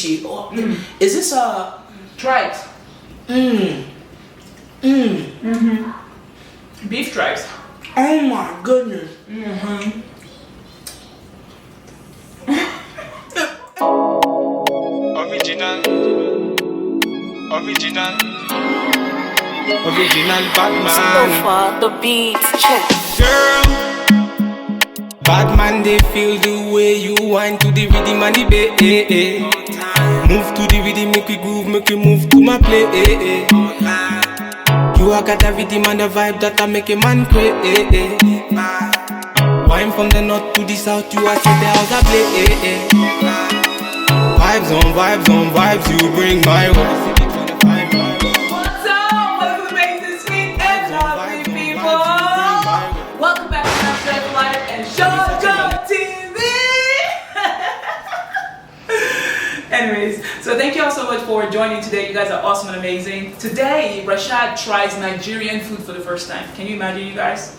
Oh, is this tribes? Beef tribes. Oh my goodness. Original bad man. So far, the beats check. Girl, bad man, they feel the way you whine to the rhythm and the bass. Move to the rhythm, make we groove, make we move to my play. You are got the rhythm and the vibe that I make a man pray. Wine from the north to the south, you are set the house I play. Vibes on vibes on vibes, you bring my way. What's up? Welcome to Make This Sweet and Lovely people. Welcome back to Maryamsjoyfullife and Shawdgawdtv. Anyways, so thank you all so much for joining today. You guys are awesome and amazing. Today, Rashad tries Nigerian food for the first time. Can you imagine, you guys?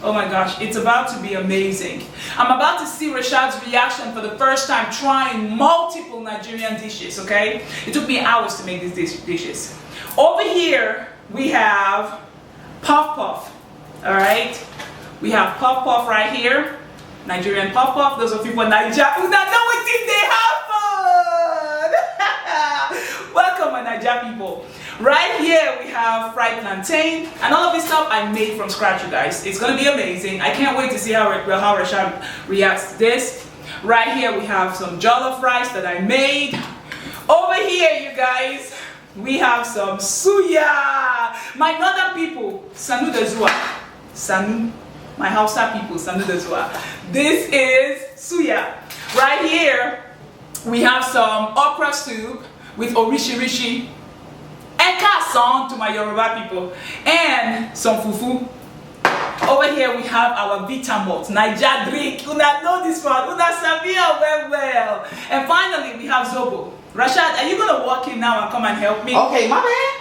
Oh my gosh, it's about to be amazing. I'm about to see Rashad's reaction for the first time trying multiple Nigerian dishes, okay? It took me hours to make these dishes. Over here, we have puff puff, all right? We have puff puff right here, Nigerian puff puff. Those of you from Nigeria who not know what this they have fun. Welcome, my Nigeria people. Right here we have fried plantain, and all of this stuff I made from scratch, you guys. It's gonna be amazing. I can't wait to see how Rashad reacts to this. Right here we have some jollof rice that I made. Over here, you guys, we have some suya. My northern people, sanu de zua. Sanu. My Hausa people, sanu de zua. This is suya. Right here, we have some okra soup with orishirishi. Eka song to my Yoruba people, and some fufu. Over here we have our malt, Niger drink. Una know this one, una sabia well. And finally we have Zobo. Rashad, are you gonna walk in now and come and help me? Okay, my bad.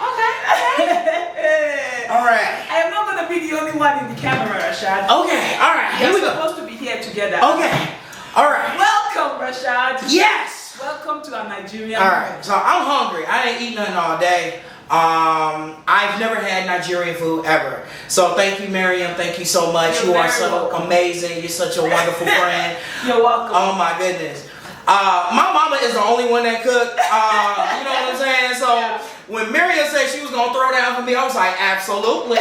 Okay. Alright. I am not gonna be the only one in the camera, Rashad. Okay, alright. Here we We're go. supposed to be here together. Okay. Alright. Welcome, Rashad. Yes! Welcome to our Nigerian. Alright, so I'm hungry. I ain't eating nothing all day. I've never had Nigerian food ever. So thank you, Maryam. Thank you so much. You're you are very so welcome. amazing. You're such a wonderful friend. You're welcome. Oh my goodness. My mama is the only one that cooked. You know what I'm saying? So when Maryam said she was gonna throw down for me, I was like, absolutely.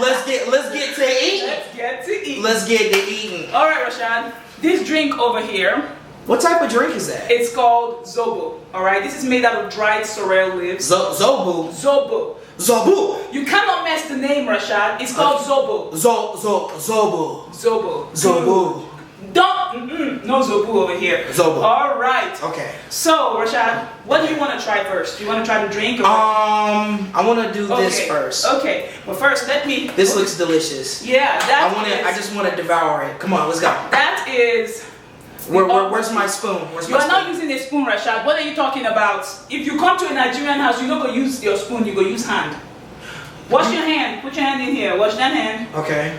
Let's get to eating. Let's get to eating. Let's get to eating. All right, Rashad. This drink over here, What type of drink is that? it's called Zobo. All right, this is made out of dried sorrel leaves. Zobo. Zobo. Zobo. You cannot mess the name, Rashad. It's called Zobo. Zobo. Zobo. Zobo. Don't. No Zobo over here. Zobo. All right. Okay. So, Rashad, what do you want to try first? Do you want to try the drink? Or I want to do this first. Okay. But first, let me. This looks delicious. Yeah, that I just want to devour it. Come on, let's go. That is. Where's my spoon? Where's You my are spoon? not using a spoon, Rashad. What are you talking about? If you come to a Nigerian house, you're not going to use your spoon, you go use hand. Wash your hand. Put your hand in here. Wash that hand. Okay.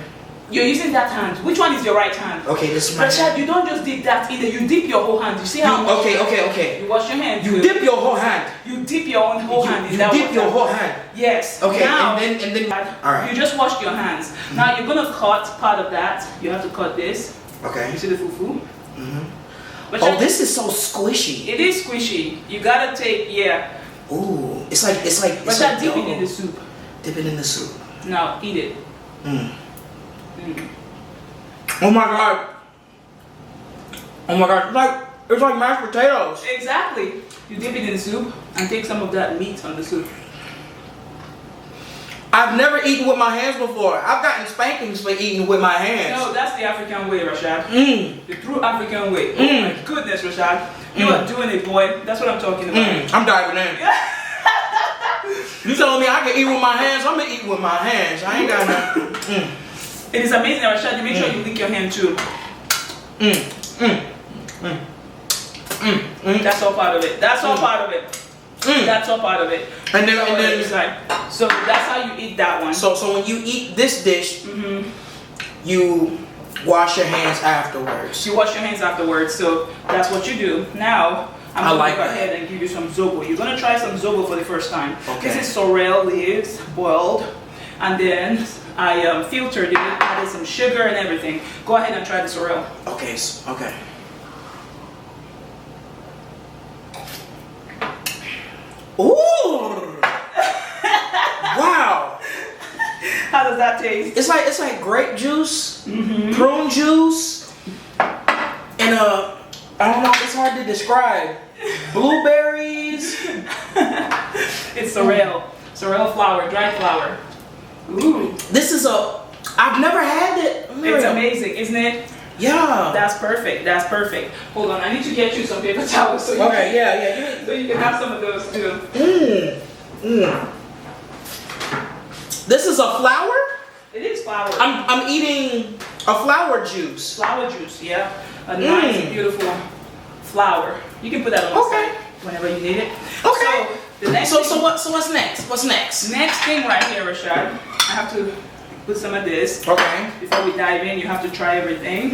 You're using that hand. Which one is your right hand? Okay, this is my Rashad, hand. you don't just dip that either. You dip your whole hand. You see how much? Okay. You wash your hand. You dip your whole hand. You dip your own whole hand. You dip your whole hand. Yes. Okay, Now, and then all right. You just washed your hands. Now you're gonna cut part of that. You have to cut this. Okay. You see the fufu? Oh, this is so squishy. It is squishy. You gotta take Ooh, it's like Rashad, dip it in the soup. Dip it in the soup. Now eat it. Oh my god. Oh my god, it's like mashed potatoes. Exactly. You dip it in the soup and take some of that meat on the soup. I've never eaten with my hands before. I've gotten spankings for eating with my hands. No, that's the African way, Rashad. The true African way. Oh my goodness, Rashad. You are doing it, boy. That's what I'm talking about. I'm diving in. You telling me I can eat with my hands? I'm gonna eat with my hands. I ain't got nothing. It is amazing, Rashad. You make sure you lick your hand too. That's all part of it. That's all part of it. That's all part of it. And then so that's how you eat that one. So when you eat this dish, you wash your hands afterwards. You wash your hands afterwards. So that's what you do. Now I'm gonna go ahead and give you some Zobo. You're gonna try some Zobo for the first time. Okay. This is sorrel leaves, boiled, and then I filtered it, added some sugar and everything. Go ahead and try the sorrel. Okay, okay. Ooh! Wow! How does that taste? It's like grape juice, prune juice, and I don't know. It's hard to describe. Blueberries. It's sorrel flour, dried flour. Ooh, This is I've never had it. it's amazing, isn't it? Yeah. That's perfect. That's perfect. Hold on, I need to get you some paper towels so you Okay. can, Yeah. so you can have some of those too. This is a flour. It is flour. I'm eating a flour juice. Flour juice, yeah. A nice, beautiful flour. You can put that on the side whenever you need it. Okay. So the next So thing, what's next? What's next? next thing right here, Rashad. I have to put some of this. Okay. Before we dive in, you have to try everything.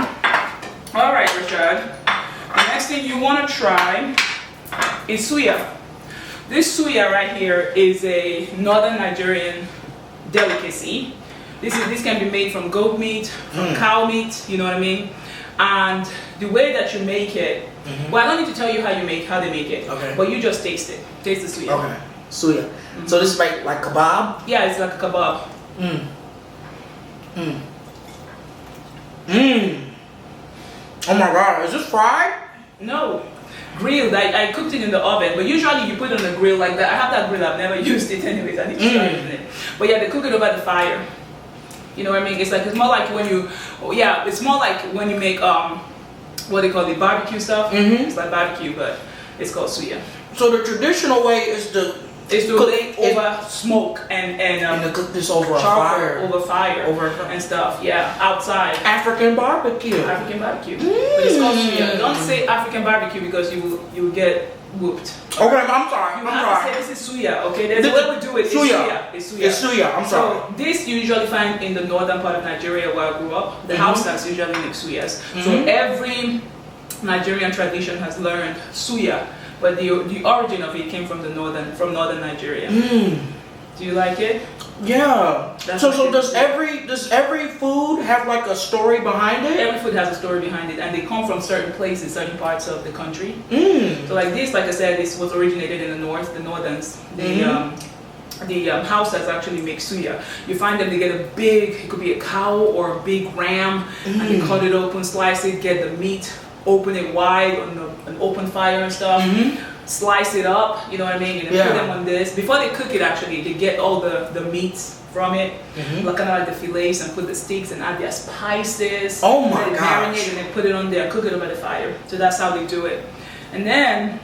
All right, Rashad. The next thing you want to try is suya. This suya right here is a northern Nigerian delicacy. This can be made from goat meat, from cow meat, you know what I mean? And the way that you make it, well, I don't need to tell you how they make it, Okay. but you just taste it. Taste the suya. Okay. Suya. So this is like kebab. Yeah, it's like a kebab. Oh my God, is this fried? No, grilled. I cooked it in the oven, but usually you put it on the grill like that. I have that grill. I've never used it anyways. I need to try using it. But yeah, they cook it over the fire. You know what I mean? It's more like when you, it's more like when you make what they call the barbecue stuff. It's like barbecue, but it's called suya. So the traditional way is to lay over smoke and to cook this over a charcoal fire. over fire and stuff. Yeah, outside. African barbecue. African barbecue, but it's called suya. Don't say African barbecue because you will get whooped. Okay, I'm sorry. You I'm have sorry. to say this is suya. Okay, there's a way we do it. It's suya. It's suya. It's suya. I'm sorry. So this you usually find in the northern part of Nigeria where I grew up. The Hausas usually make suyas. So every Nigerian tradition has learned suya, but the origin of it came from northern Nigeria. Do you like it? Yeah. That's So like does every food have like a story behind it? Every food has a story behind it, and they come from certain places, certain parts of the country. So like this, like I said, this was originated in the north, the northerns. The Hausas actually make suya. You find them, they get a big, it could be a cow or a big ram, and they cut it open, slice it, get the meat, open it wide on an open fire and stuff. Slice it up, you know what I mean? And put them on this. Before they cook it, actually, they get all the meats from it, like kind of like the fillets, and put the steaks and add their spices. Oh my gosh! Marinate and then put it on there, cook it over the fire. So that's how they do it. And then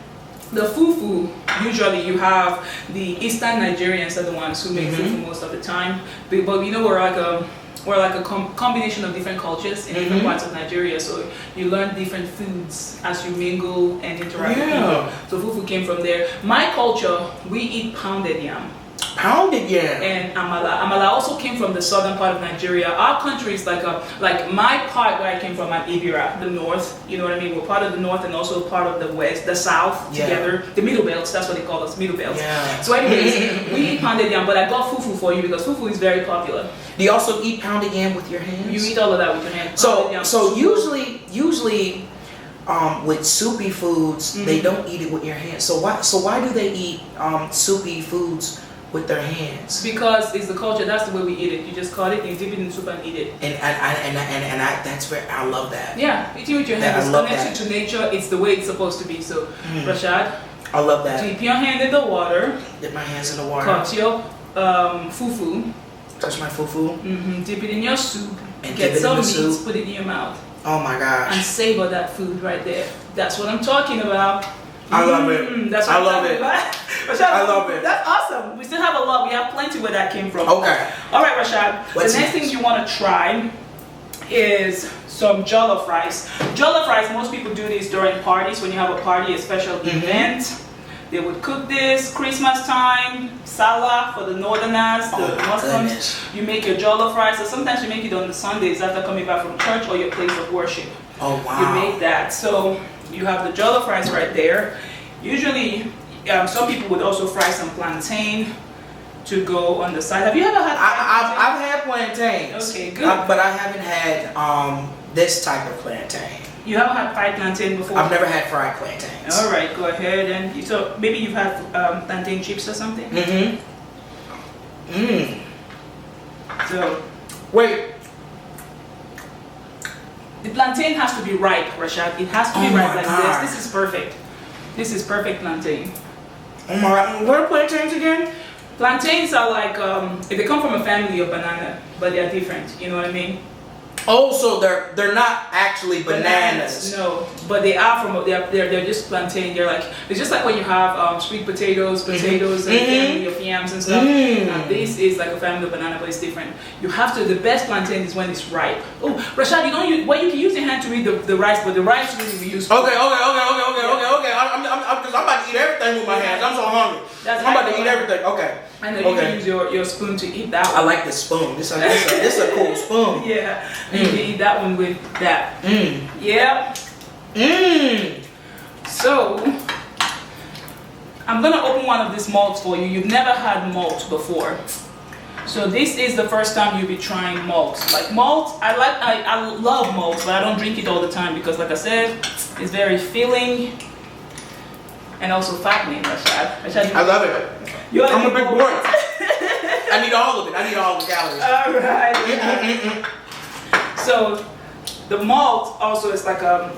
the fufu, usually you have the Eastern Nigerians are the ones who make fufu most of the time. But you know, we're like a combination of different cultures in different parts of Nigeria, so you learn different foods as you mingle and interact with people. So fufu came from there. My culture, we eat pounded yam. Pounded yam. And amala. Amala also came from the southern part of Nigeria. Our country is like my part where I came from, at Ibira, the north. You know what I mean? We're part of the north and also part of the west, the south together. The middle belts, that's what they call us, middle belts. Yeah. So anyways, we eat pounded yam, but I got fufu for you because fufu is very popular. Do you also eat pounded yam with your hands? You eat all of that with your hands. So usually with soupy foods, they don't eat it with your hands. So why do they eat soupy foods with their hands? Because it's the culture. That's the way we eat it. You just cut it, you dip it in soup and eat it. And that's where I love that. Yeah, eating with your hands is connection to nature. It's the way it's supposed to be. So, Rashad, I love that. dip your hand in the water. Dip my hands in the water. Cut your fufu. Touch my fufu. Dip it in your soup. And get dip it some in meat. the soup. Put it in your mouth. Oh my gosh. And savor that food right there. That's what I'm talking about. I love it. That's what I love it. Rashad, I love it. That's awesome. We still have a lot. We have plenty where that came from. Okay. All right, Rashad. What's the next thing you want to try is some jollof rice. Jollof rice, most people do this during parties. When you have a party, a special event, they would cook this. Christmas time, Salah for the northerners, the Muslims. Goodness. You make your jollof rice, or sometimes you make it on the Sundays after coming back from church or your place of worship. Oh wow. You make that. So you have the jollof rice right there. Usually, some people would also fry some plantain to go on the side. Have you ever had? I've had plantains. Okay, good. But I haven't had this type of plantain. You haven't had fried plantain before? I've never had fried plantains. All right, go ahead. And so maybe you've had plantain chips or something. So wait. The plantain has to be ripe, Rashad. It has to be ripe like this. This is perfect. This is perfect plantain. Oh my God. What are plantains again? Plantains are like, they come from a family of banana, but they are different. You know what I mean? Oh, so they're not actually bananas. No, but they are from they're just plantain. It's just like when you have sweet potatoes, and family of yams and stuff. And this is like a family of banana, but it's different. You have to. The best plantain is when it's ripe. Oh, Rashad, you can use your hand to read the rice, but the rice really be used. Okay. Because I'm about to eat everything with my hands. I'm so hungry. I'm about to eat everything. Okay. I know you can use your spoon to eat that one. I like this spoon. This is a cool spoon. Yeah. You can eat that one with that. Yeah. So, I'm gonna open one of these malts for you. You've never had malt before. So this is the first time you'll be trying malt. Like malt, I love malt, but I don't drink it all the time because like I said, it's very filling and also fattening, Rashad. I love it. I'm a big boy. I need all of it. I need all the calories. Alright. So the malt also is like a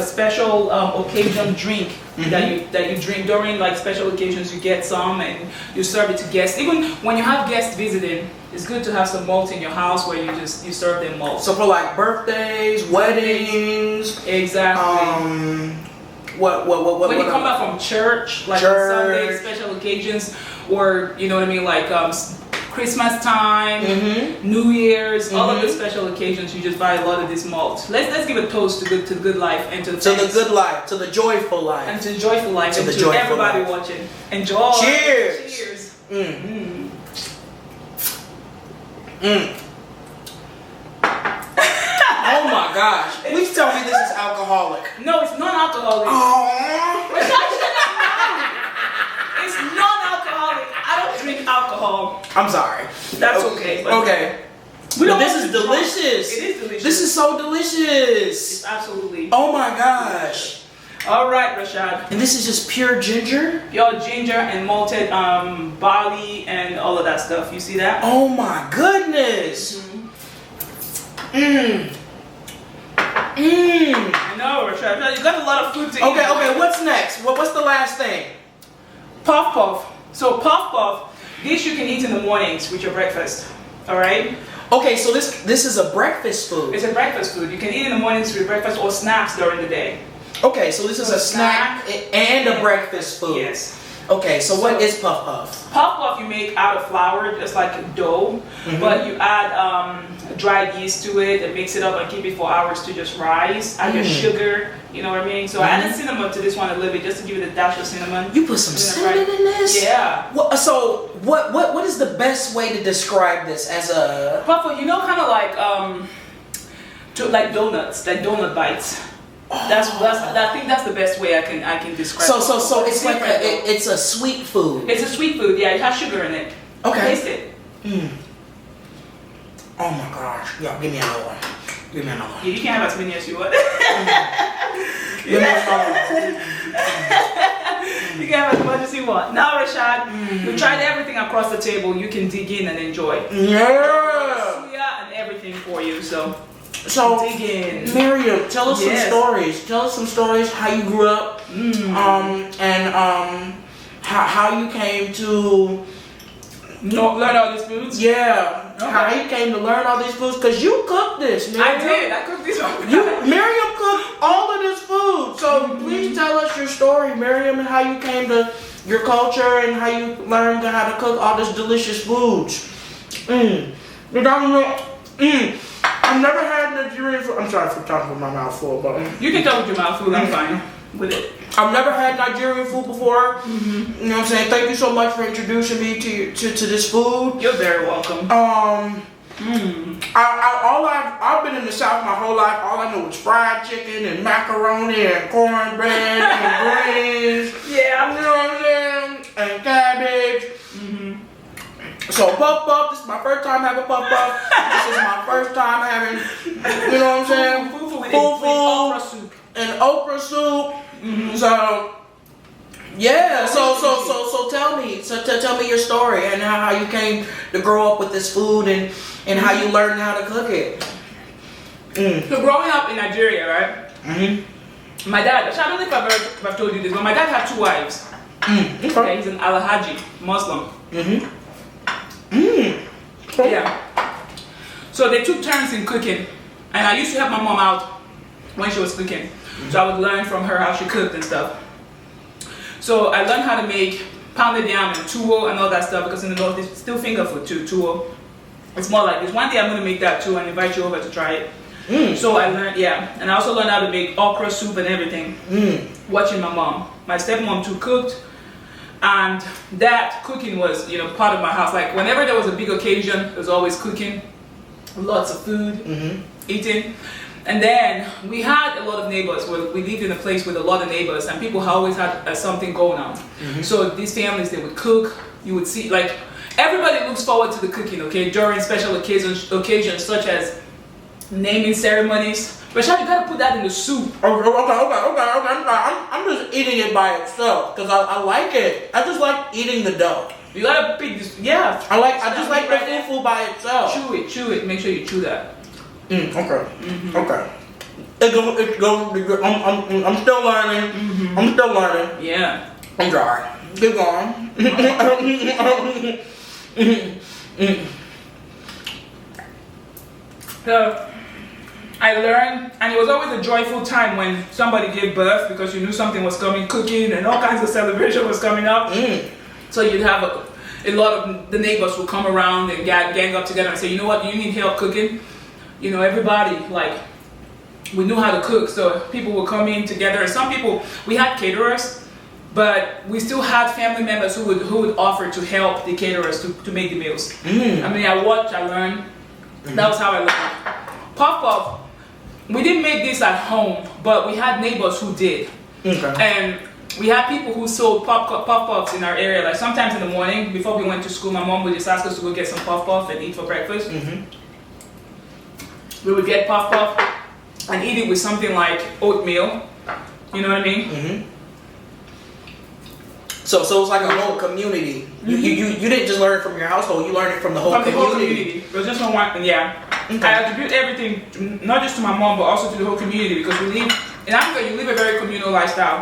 special occasion drink that you drink during like special occasions. You get some and you serve it to guests. Even when you have guests visiting, it's good to have some malt in your house where you serve them malt. So for like birthdays, weddings, exactly. When you come back from church, like on Sunday, special occasions, or you know what I mean, like Christmas time, New Year's, all of the special occasions, you just buy a lot of this malt. Let's give a toast to the good life and to the good life, to the joyful life, and to the joyful life, and to everybody watching. Enjoy. Cheers. Cheers. Oh my gosh! Please tell me this is alcoholic. No, it's non-alcoholic. It's non-alcoholic. I don't drink alcohol. I'm sorry. That's okay. Okay. This is delicious. It is delicious. This is so delicious. It's absolutely. Oh my gosh. All right, Rashad. And this is just pure ginger? Pure ginger and malted barley and all of that stuff. You see that? Oh my goodness. I know, Rashad. You got a lot of food to eat. Okay. What's next? What's the last thing? Puff puff. So puff puff, this you can eat in the mornings with your breakfast. All right. Okay, so this is a breakfast food. It's a breakfast food. You can eat in the mornings with breakfast or snacks during the day. Okay, so this is a snack and a breakfast food. Yes. Okay, so what is puff puff? Puff puff you make out of flour, just like dough, but you add dried yeast to it and mix it up and keep it for hours to just rise. Add your sugar, you know what I mean? So I added cinnamon to this one a little bit just to give it a dash of cinnamon. You put some cinnamon in this? Yeah. What is the best way to describe this as a puff puff? You know, kind of like donuts, like donut bites. I think that's the best way I can describe. So it's like it's a sweet food. It's a sweet food. Yeah, it has sugar in it. Okay. Taste it. Oh my gosh! Yo, give me another one. Give me another one. Yeah, you can have as many as you want. Give me another one. You can have as much as you want. Now, Rashad, we've tried everything across the table. You can dig in and enjoy. Yeah. Suya and everything for you. So dig in. Miriam, tell us some stories. Tell us some stories. How you grew up, and how you came to learn all these foods. Yeah. Okay. How you came to learn all these foods? Cause you cooked this, Miriam. I did. I cooked this one. Miriam cooked all of this food. So please tell us your story, Miriam, and how you came to your culture and how you learned how to cook all this delicious foods. I've never had Nigerian food. I'm sorry for talking with my mouth full, but you can talk with your mouth full. I'm fine with it. I've never had Nigerian food before. You know what I'm saying? Thank you so much for introducing me to this food. You're very welcome. I've been in the South my whole life. All I know is fried chicken and macaroni and cornbread and greens. Yeah. You know what I'm saying? And cabbage. So puff, this is my first time having puff. This is my first time having, you know what I'm saying? Fufu with Fufu okra soup. and okra soup. So yeah, so tell me your story and how you came to grow up with this food and how you learned how to cook it. So growing up in Nigeria, right? My dad, I don't know if I've told you this, but my dad had 2 wives. Okay, he's an Alhaji Muslim. Yeah. So they took turns in cooking, and I used to help my mom out when she was cooking. So I would learn from her how she cooked and stuff. So I learned how to make pounded yam and tuwo and all that stuff, because in the north it's still finger food too, tuwo. It's more like this. One day I'm going to make that too and invite you over to try it. So I learned, and I also learned how to make okra soup and everything, watching my mom. My stepmom too cooked, and that cooking was, part of my house. Like whenever there was a big occasion, there was always cooking, lots of food, eating. And then we had a lot of neighbors. We lived in a place with a lot of neighbors, and people always had something going on. So these families, they would cook. You would see, like, everybody looks forward to the cooking, okay, during special occasions such as naming ceremonies. Rashad, you gotta put that in the soup. Okay. I'm just eating it by itself because I like it. I just like eating the dough. You gotta pick this, yeah. I just like the fufu by itself. Chew it. Make sure you chew that. Okay. It's go. I'm still learning. I'm still learning. Yeah. I'm dry. Keep going. So I learned, and it was always a joyful time when somebody gave birth, because you knew something was coming, cooking and all kinds of celebration was coming up. So you'd have a lot of the neighbors would come around and gang up together and say, you know what, you need help cooking. Everybody, like, we knew how to cook, so people would come in together. And some people, we had caterers, but we still had family members who would offer to help the caterers to make the meals. I mean, I watched, I learned. That was how I learned. Puff, we didn't make this at home, but we had neighbors who did. And we had people who sold puff-puffs in our area. Like sometimes in the morning, before we went to school, my mom would just ask us to go get some puff-puff and eat for breakfast. We would get puff-puff and eat it with something like oatmeal. You know what I mean? So it was like a whole community. You didn't just learn it from your household, you learned it from the whole community. It was just one, I attribute everything not just to my mom, but also to the whole community, because we live in Africa. You live a very communal lifestyle,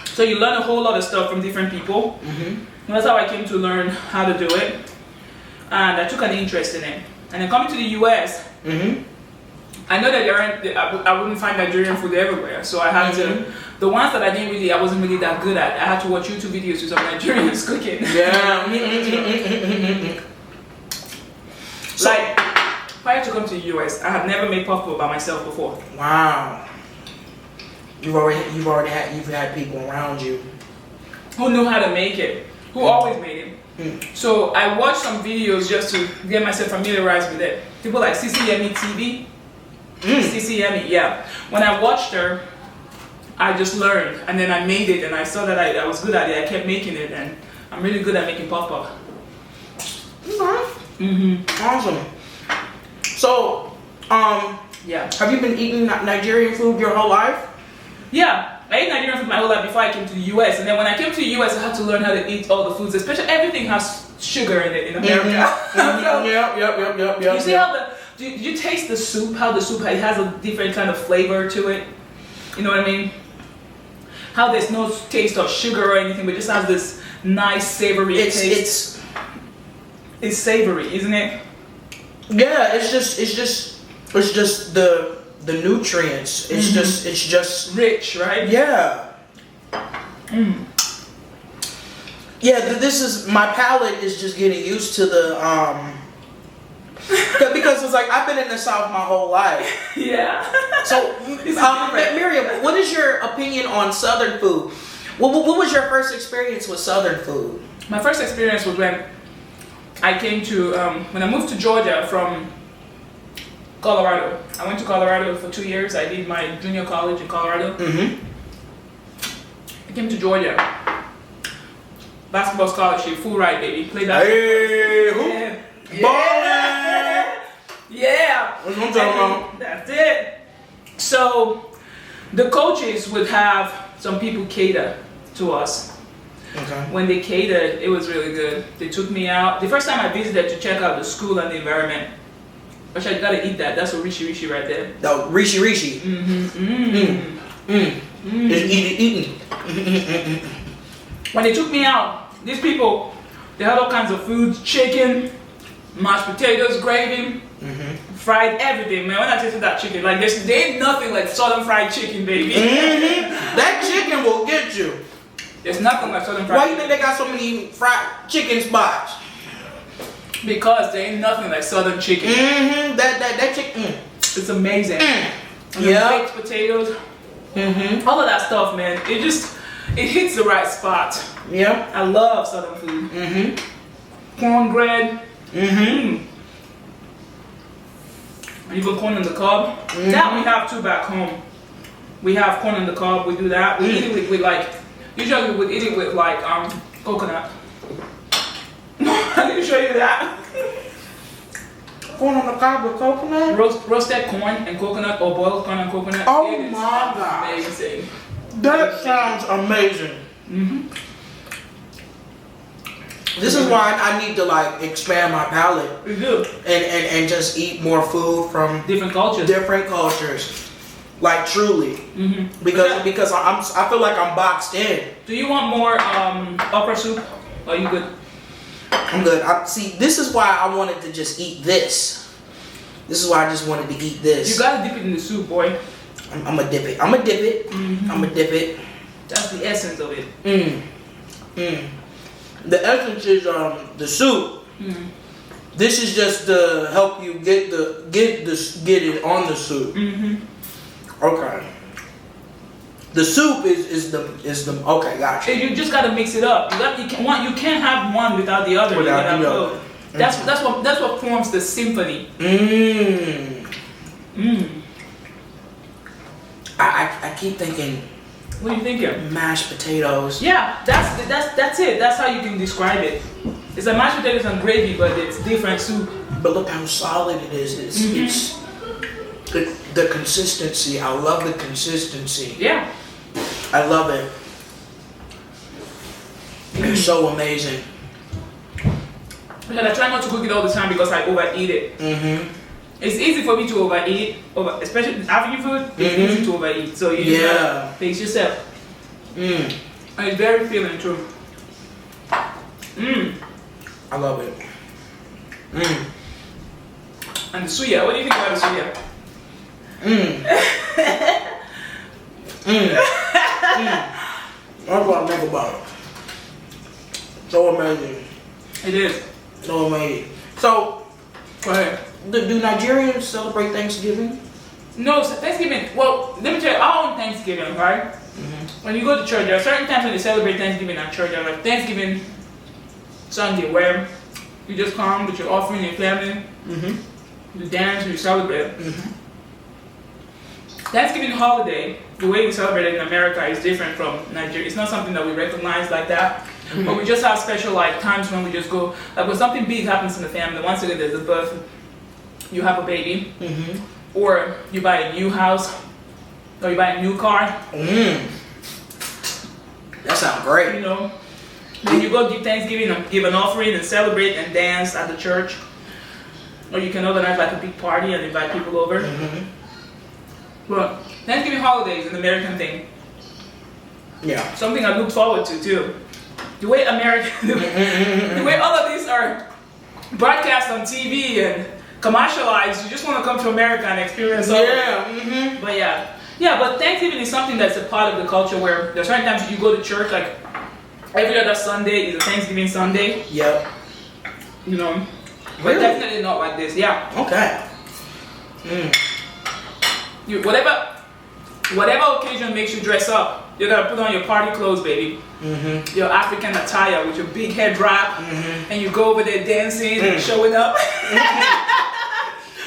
so you learn a whole lot of stuff from different people. And that's how I came to learn how to do it, and I took an interest in it. And then coming to the US, I know that I wouldn't find Nigerian food everywhere, so I had to. The ones that I wasn't really that good at, I had to watch YouTube videos with some Nigerians cooking. Yeah. Like, prior to come to the US, I had never made puff-puff by myself before. Wow. You've had people around you who knew how to make it, who always made it. So I watched some videos just to get myself familiarized with it. People like CCME TV. CCME, yeah. When I watched her, I just learned, and then I made it, and I saw that I was good at it. I kept making it, and I'm really good at making puff-puff. Awesome. So, have you been eating Nigerian food your whole life? Yeah, I ate Nigerian food my whole life before I came to the US, and then when I came to the US, I had to learn how to eat all the foods, especially everything has sugar in it in America. Yep. You see how did you taste the soup? How the soup has a different kind of flavor to it. You know what I mean? How there's no taste of sugar or anything, but just has this nice savory taste. It's savory, isn't it? Yeah, it's just the nutrients. It's just rich, right? Yeah. Yeah, this is, my palate is just getting used to the because it's like I've been in the South my whole life. Yeah. So, Miriam, what is your opinion on Southern food? What was your first experience with Southern food? My first experience was when I came to, when I moved to Georgia from Colorado. I went to Colorado for 2 years. I did my junior college in Colorado. I came to Georgia. Basketball scholarship, full ride, baby. Play that. Hey, who? Yeah. Yeah. What's what I'm talking about? That's it. So the coaches would have some people cater to us. Okay. When they catered, it was really good. They took me out. The first time I visited to check out the school and the environment. Rashad, you gotta eat that. That's a rishi right there. No, rishi. It's eating. When they took me out, these people, they had all kinds of food, chicken, mashed potatoes, gravy, fried everything, man. When I tasted that chicken, like there ain't nothing like southern fried chicken, baby. That chicken will get you. There's nothing like southern fried Why you chicken. think they got so many fried chicken spots? Because there ain't nothing like southern chicken. That chicken. It's amazing. And the Yeah. baked potatoes, all of that stuff, man. It hits the right spot. Yeah. I love southern food. Cornbread. And even corn on the cob. That we have too back home. We have corn on the cob. We do that. We eat it with like, usually we would eat it with like coconut. I can show you that. Corn on the cob with coconut? Roasted corn and coconut, or boiled corn and coconut. Oh It is my God. amazing. That sounds amazing. This is why I need to like expand my palate We do. and just eat more food from Different cultures. different cultures. Like truly. Because I feel like I'm boxed in. Do you want more okra soup? Or are you good? I'm good. See, this is why I wanted to just eat this. This is why I just wanted to eat this. You gotta dip it in the soup, boy. I'm gonna dip it. I'm gonna dip it. I'm gonna dip it. That's the essence of it. The essence is the soup. This is just to help you get it on the soup. Okay. The soup is the okay, gotcha. You just gotta mix it up. You can't have one without the other. Without you the gotta other. go. That's what forms the symphony. I keep thinking What are you thinking? mashed potatoes. Yeah, that's it. That's how you can describe it. It's a mashed potatoes and gravy, but it's different soup. But look how solid it is. It's the consistency. I love the consistency. Yeah. I love it. It's so amazing. And I try not to cook it all the time because I overeat it. It's easy for me to overeat, especially African food. It's easy to overeat, so you just gotta pace yourself. And it's very filling too. I love it. And the suya, what do you think about the suya? That's what I think about it. So amazing. It is. So amazing. So, Go ahead. do Nigerians celebrate Thanksgiving? No, so Thanksgiving. Well, let me tell you, our own Thanksgiving, right? When you go to church, there are certain times when they celebrate Thanksgiving at church. There are like Thanksgiving Sunday, where you just come with your offering, your family, you dance, you celebrate. Thanksgiving holiday, the way we celebrate it in America is different from Nigeria. It's not something that we recognize like that. But we just have special like times when we just go, like when something big happens in the family. Once again, there's a birth, you have a baby, or you buy a new house, or you buy a new car. That sounds great. You know, then you go give Thanksgiving and give an offering and celebrate and dance at the church, or you can organize like a big party and invite people over. But Thanksgiving holiday is an American thing. Yeah. Something I look forward to too. The way the way all of these are broadcast on TV and commercialized, you just want to come to America and experience all of it. But but Thanksgiving is something that's a part of the culture where there's certain times you go to church, like every other Sunday is a Thanksgiving Sunday. Yep. You know, but Really? definitely not like this. Yeah. Okay. Whatever occasion makes you dress up, You gotta put on your party clothes, baby. Your African attire with your big head wrap, and you go over there dancing and showing up,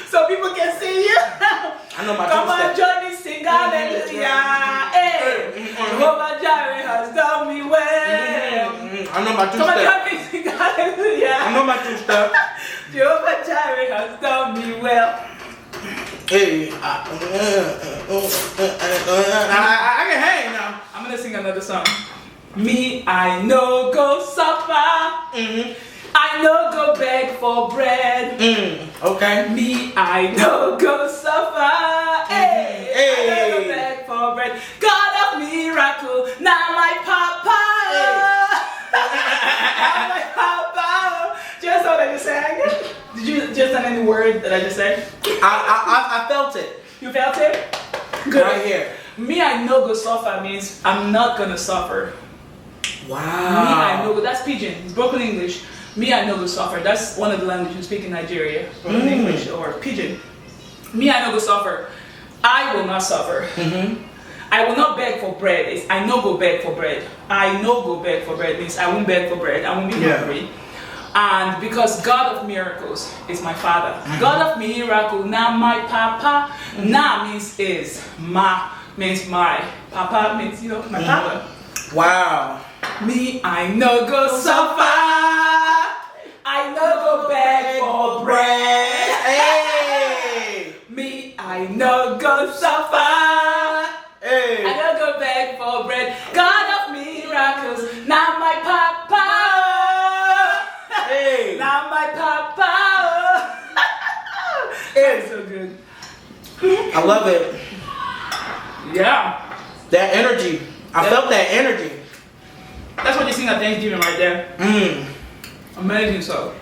so people can see you. I know my Come on, two-step. join me, sing hallelujah. Hey, Jehovah Jireh has done me well. I know my Come on, two-step. join me, sing hallelujah. I know my two-step. Jehovah Jireh has done me well. Hey, I can hang now. I'm gonna sing another song. Me, I know go suffer. I know go beg for bread. Okay. Me, I know go suffer. Hey, I know go beg for bread. God of miracle, now my papa. Now my papa. Just what I just sang. Did you just send any word that I just said? I felt it. You felt it? Good. Right here. Me, I know go suffer means I'm not gonna suffer. Wow. Me, I know, that's pidgin. It's broken English. Me, I know go suffer. That's one of the languages you speak in Nigeria. Broken English or pidgin. Me, I know go suffer. I will not suffer. I will not beg for bread. It's, I know go beg for bread. I know go beg for bread means I won't beg for bread. I won't be hungry. And because God of miracles is my father. God of miracle, now my papa. Na means is. Ma means my. Papa means, you know, my father. Wow. Me, I know go suffer. I know go beg for bread. Hey. Me, I know go suffer. Hey. I know go beg for bread. God of miracles, now my papa. Hey. Now my papa. It's so good. I love it. Yeah. That energy. I felt that energy. That's what you sing at Thanksgiving right there. Amazing song.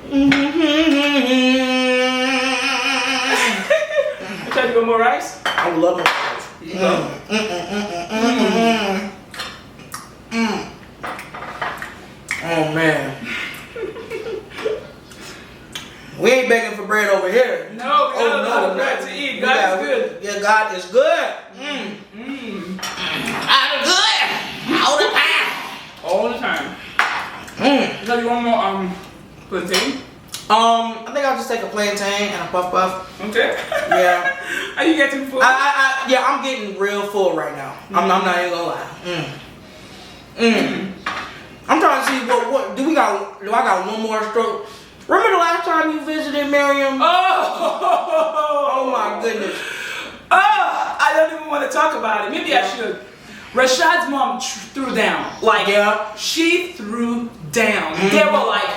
Try to go more rice? I would love it. Oh man. We ain't begging for bread over here. No, we got a lot of bread to eat. God is good. Yeah, God is good. God is good. All the time. All the time. So you want more plantain? I think I'll just take a plantain and a puff puff. Okay. Yeah. Are you getting full? Yeah, I'm getting real full right now. I'm not even gonna lie. I'm trying to see what do I got one more stroke? Remember the last time you visited Miriam? Oh my goodness. I don't even want to talk about it. Maybe I should. Rashad's mom threw down. Like, she threw down. There were like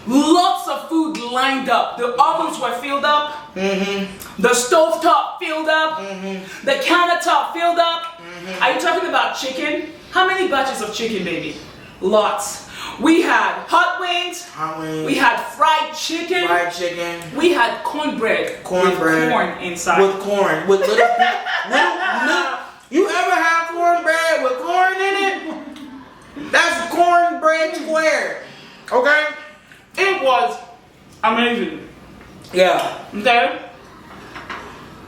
lots of food lined up. The ovens were filled up. The stovetop filled up. The countertop filled up. Are you talking about chicken? How many batches of chicken, baby? Lots. We had hot wings. We had fried chicken. We had cornbread. With corn inside. With corn. With little you ever have cornbread with corn in it? That's cornbread squared. Okay? It was amazing. Yeah. Okay.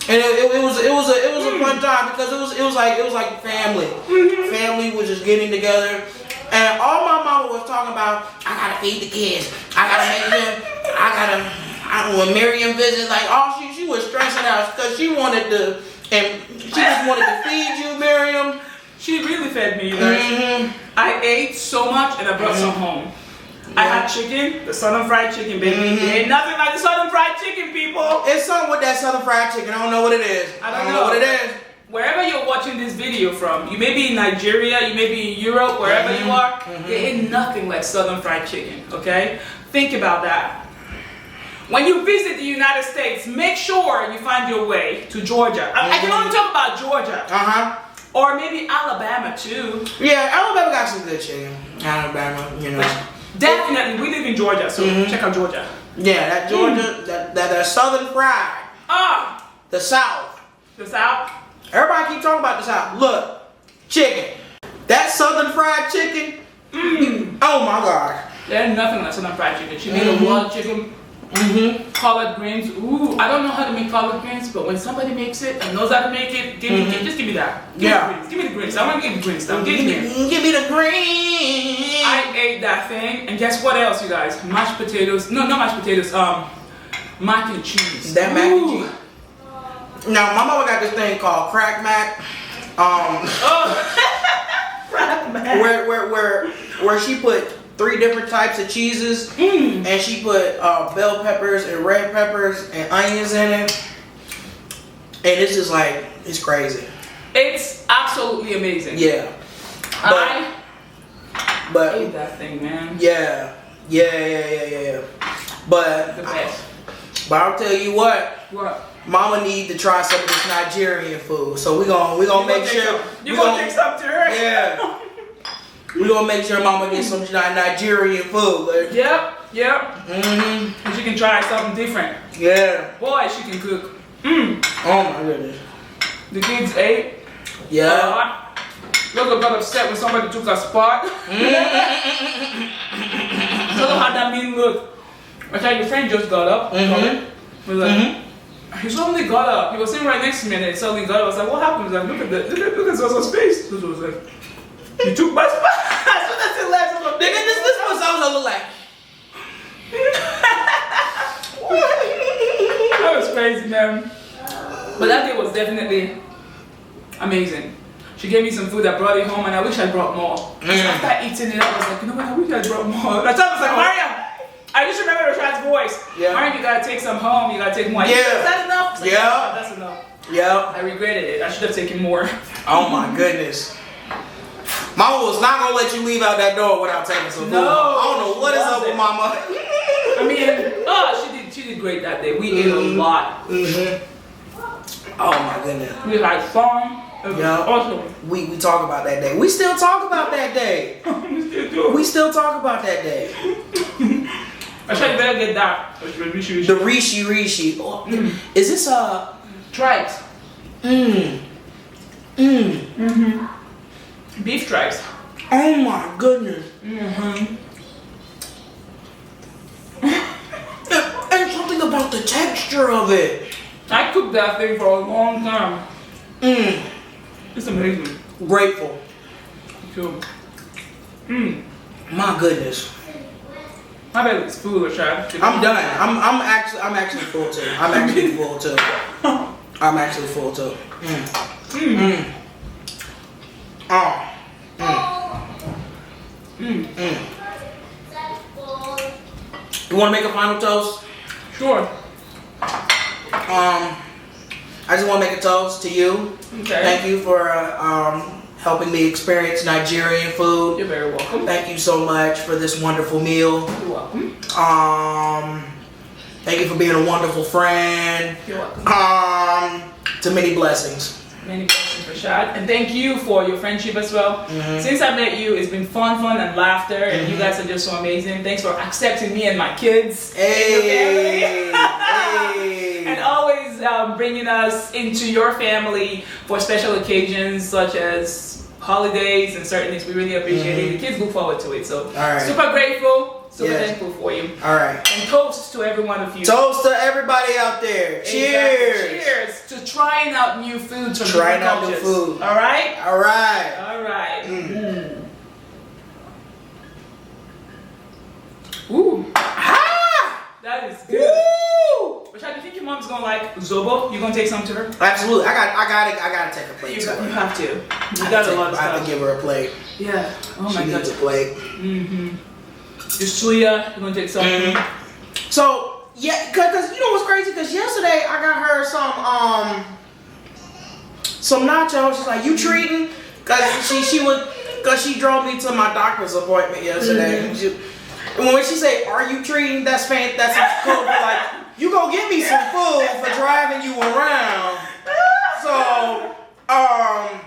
And it was a fun time because it was like family. Family was just getting together. And all my mama was talking about, I gotta feed the kids. I gotta make them. When Miriam visited, like she was stressing out because she wanted to, and she just wanted to feed you, Miriam. She really fed me, you guys. I ate so much and I brought some home. I had chicken, the southern fried chicken, baby. There ain't nothing like the southern fried chicken, people. It's something with that southern fried chicken. I don't know what it is. I don't know what it is. Wherever you're watching this video from, you may be in Nigeria, you may be in Europe, wherever you are, there ain't nothing like southern fried chicken, okay? Think about that. When you visit the United States, make sure you find your way to Georgia. I can only talk about Georgia. Or maybe Alabama too. Yeah, Alabama got some good chicken. Alabama, you know. Definitely, we live in Georgia, so check out Georgia. Yeah, that Georgia, that southern fried. The South. The South? Everybody keep talking about the South. Look, chicken. That southern fried chicken. Oh my God. There's nothing like southern fried chicken. She made a lot of chicken Collard greens. Ooh, I don't know how to make collard greens, but when somebody makes it and knows how to make it, just give me that. Give me the greens. I want to get the greens down. Give me the greens. I ate that thing, and guess what else, you guys? Mashed potatoes. No, not mashed potatoes. Mac and cheese. That mac and cheese. Now, my mama got this thing called crack mac. Crack mac. Where she put 3 different types of cheeses, and she put bell peppers and red peppers and onions in it, and it's just like, it's crazy. It's absolutely amazing. Yeah. I But ate that thing, man. Yeah. But The best. But I'll tell you what. What? Mama need to try some of this Nigerian food, so we gonna make sure you gonna take some to her. Yeah. We gonna make sure Mama gets some Nigerian food. Like. Yep. And she can try something different. Yeah. Boy, she can cook. Oh my goodness. The kids ate. Yeah. Look, got upset when somebody took a spot. Look how that mean look. I thought your friend just got up. Was like, he suddenly got up. He was sitting right next to me and he suddenly got up. I was like, what happened? He was like, look at Zozo's face. Zozo was like, you took my spot. So that's the last of Nigga, this was Zozo look like. That was crazy, man. But that day was definitely amazing. She gave me some food, I brought it home, and I wish I brought more. After eating it, I was like, you know what, I wish I brought more. I was like, Maryam, I just remember Rashad's voice. Yeah. Maryam, you gotta take some home, you gotta take more. Yeah. Is that enough? Like, Yeah. That's enough. Yeah. I regretted it. I should have taken more. Oh my goodness. Mama was not gonna let you leave out that door without taking some food. No, I don't know what is up with Mama. I mean, she did great that day. We ate a lot. Oh my goodness. We had fun. It was awesome. We talk about that day. We still talk about that day. We still talk about that day. I said you better get that. The Rishi. Oh, is this tribes? Beef tribes. Oh my goodness. And something about the texture of it. I cooked that thing for a long time. It's amazing. Grateful. Too. My goodness. I bet it's food, Rashad. I'm done. I'm actually full too. I'm actually full too. You want to make a final toast? Sure. I just want to make a toast to you. Okay. Thank you for helping me experience Nigerian food. You're very welcome. Thank you so much for this wonderful meal. You're welcome. Thank you for being a wonderful friend. You're welcome. To many blessings. Many blessings, Rashad. And thank you for your friendship as well. Since I met you, it's been fun and laughter, and you guys are just so amazing. Thanks for accepting me and my kids. Hey. And always bringing us into your family for special occasions such as holidays and certain things. We really appreciate it. The kids look forward to it. So super grateful, super thankful for you. All right. And toast to every one of you. Toast to everybody out there. Cheers. Exactly. Cheers to trying out new foods from Trying different out new cultures. food. All right? All right. All right. Ooh. That is good. Woo! Rashad, you think your mom's gonna like Zobo? You gonna take some to her? Absolutely. I gotta take a plate. You to her. have to. You got a lot of I have stuff. to give her a plate. Yeah. Oh She my needs a god. plate. Your Suya, you gonna take some? So yeah, cause you know what's crazy? Cause yesterday I got her some nachos. She's like, "You treating?" Cause she drove me to my doctor's appointment yesterday. When she say, "Are you treating?" That's cool. Like, you gonna give me some food for driving you around. So I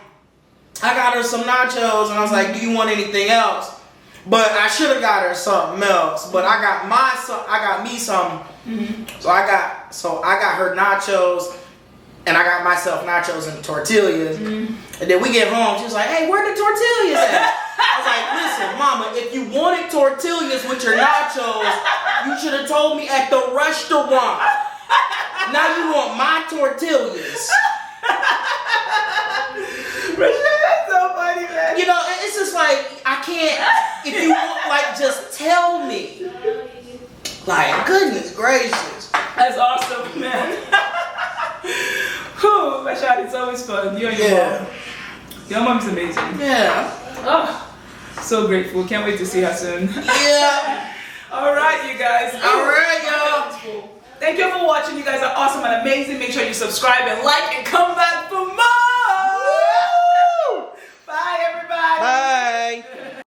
got her some nachos and I was like, "Do you want anything else?" But I should have got her something else. But I got me some. So I got her nachos, and I got myself nachos and tortillas. And then we get home, she was like, "Hey, where the tortillas at?" I was like, listen, mama, if you wanted tortillas with your nachos, you should have told me at the restaurant. Now you want my tortillas. Rashad, that's so funny, man. You know, it's just like, I can't, if you want, like, just tell me. Like, goodness gracious. That's awesome, man. Whew, Rashad, it's always fun. You and your mom. Your mom's amazing. Yeah. Oh, so grateful. Can't wait to see her soon. Yeah. All right, you guys. All right, y'all. Thank you for watching. You guys are awesome and amazing. Make sure you subscribe and like and comment